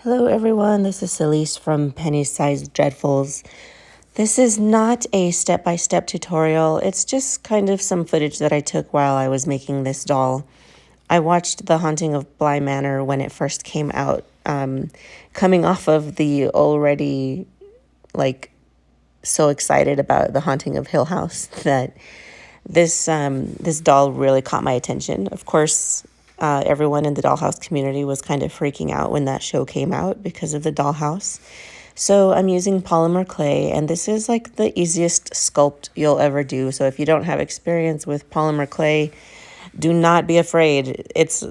Hello everyone, this is Celeste from Penny Sized Dreadfuls. This is not a step-by-step tutorial, it's just kind of some footage that I took while I was making this doll. I watched The Haunting of Bly Manor when it first came out, coming off of the already, so excited about The Haunting of Hill House that this doll really caught my attention. Of course, everyone in the dollhouse community was kind of freaking out when that show came out because of the dollhouse. So I'm using polymer clay, and this is like the easiest sculpt you'll ever do. So if you don't have experience with polymer clay, do not be afraid. It's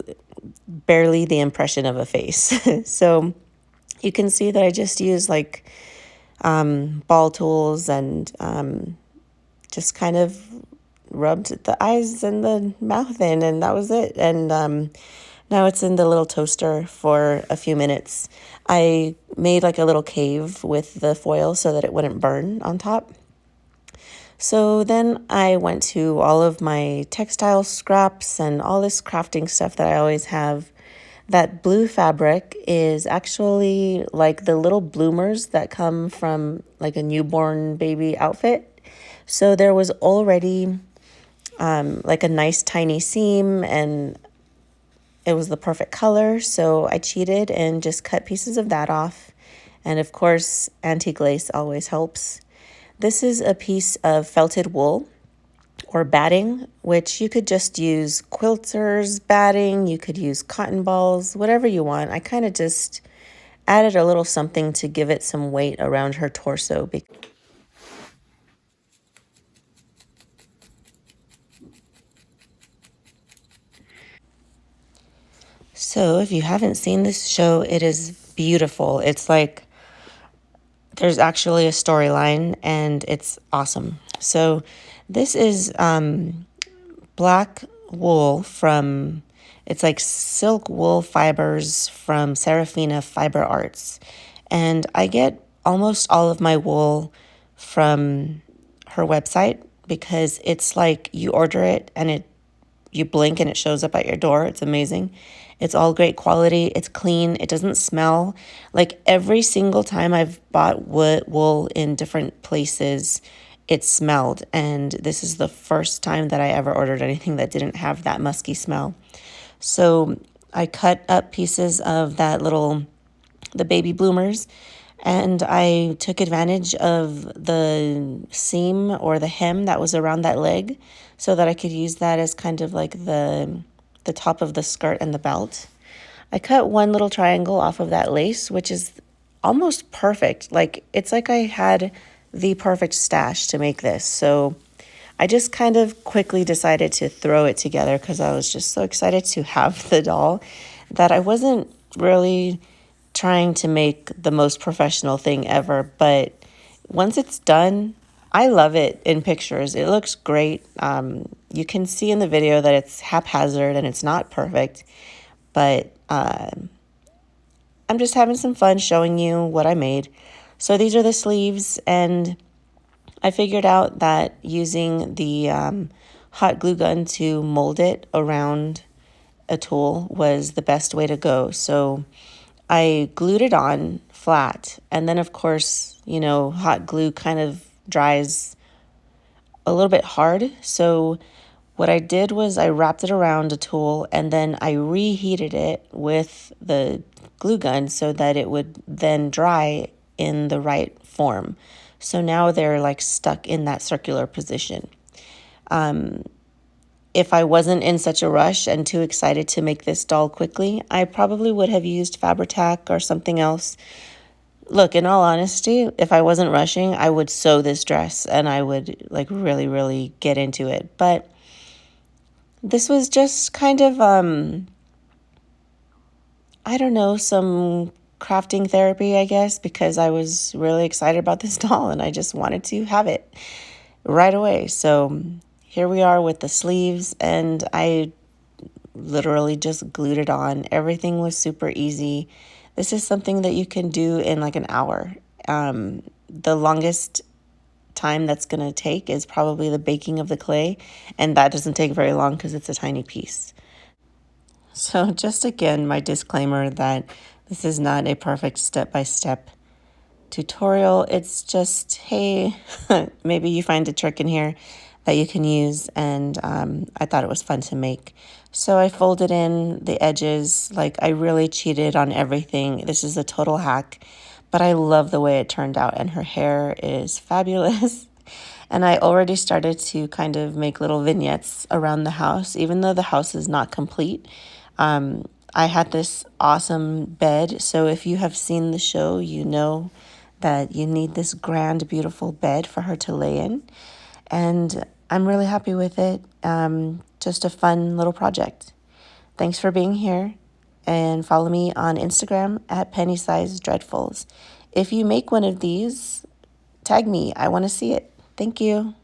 barely the impression of a face. So you can see that I just use ball tools and just kind of rubbed the eyes and the mouth in, and that was it. And now it's in the little toaster for a few minutes. I made like a little cave with the foil so that it wouldn't burn on top. So then I went to all of my textile scraps and all this crafting stuff that I always have. That blue fabric is actually like the little bloomers that come from like a newborn baby outfit. So there was already like a nice tiny seam, and it was the perfect color. So I cheated and just cut pieces of that off. And of course, antique lace always helps. This is a piece of felted wool or batting, which you could just use quilters batting, you could use cotton balls, whatever you want. I kind of just added a little something to give it some weight around her torso. So if you haven't seen this show, it is beautiful. It's like there's actually a storyline, and it's awesome. So this is black wool from, it's like silk wool fibers from Serafina Fiber Arts. And I get almost all of my wool from her website because it's like you order it and you blink and it shows up at your door. It's amazing. It's all great quality. It's clean. It doesn't smell. Like every single time I've bought wool in different places, it smelled. And this is the first time that I ever ordered anything that didn't have that musky smell. So I cut up pieces of the baby bloomers, and I took advantage of the seam or the hem that was around that leg so that I could use that as kind of like the top of the skirt and the belt. I cut one little triangle off of that lace, which is almost perfect. Like it's like I had the perfect stash to make this. So I just kind of quickly decided to throw it together because I was just so excited to have the doll that I wasn't really trying to make the most professional thing ever. But once it's done, I love it in pictures. It looks great. You can see in the video that it's haphazard and it's not perfect, but I'm just having some fun showing you what I made. So these are the sleeves, and I figured out that using the hot glue gun to mold it around a tool was the best way to go. So I glued it on flat, and then of course, hot glue kind of dries a little bit hard. So what I did was I wrapped it around a tool, and then I reheated it with the glue gun so that it would then dry in the right form. So now they're like stuck in that circular position. If I wasn't in such a rush and too excited to make this doll quickly, I probably would have used Fabri-Tac or something else. Look, in all honesty, if I wasn't rushing, I would sew this dress and I would like really, really get into it. But this was just kind of, I don't know, some crafting therapy, I guess, because I was really excited about this doll and I just wanted to have it right away. So here we are with the sleeves, and I literally just glued it on. Everything was super easy. This is something that you can do in like an hour. The longest time that's going to take is probably the baking of the clay, and that doesn't take very long because it's a tiny piece. So just again, my disclaimer that This is not a perfect step-by-step tutorial. It's just, hey, maybe you find a trick in here that you can use, and I thought it was fun to make. So I folded in the edges. Like, I really cheated on everything. This is a total hack, but I love the way it turned out, and her hair is fabulous. And I already started to kind of make little vignettes around the house, even though the house is not complete. I had this awesome bed. So if you have seen the show, you know that you need this grand, beautiful bed for her to lay in. And I'm really happy with it. Just a fun little project. Thanks for being here. And follow me on Instagram at PennySizeDreadfuls. If you make one of these, tag me. I want to see it. Thank you.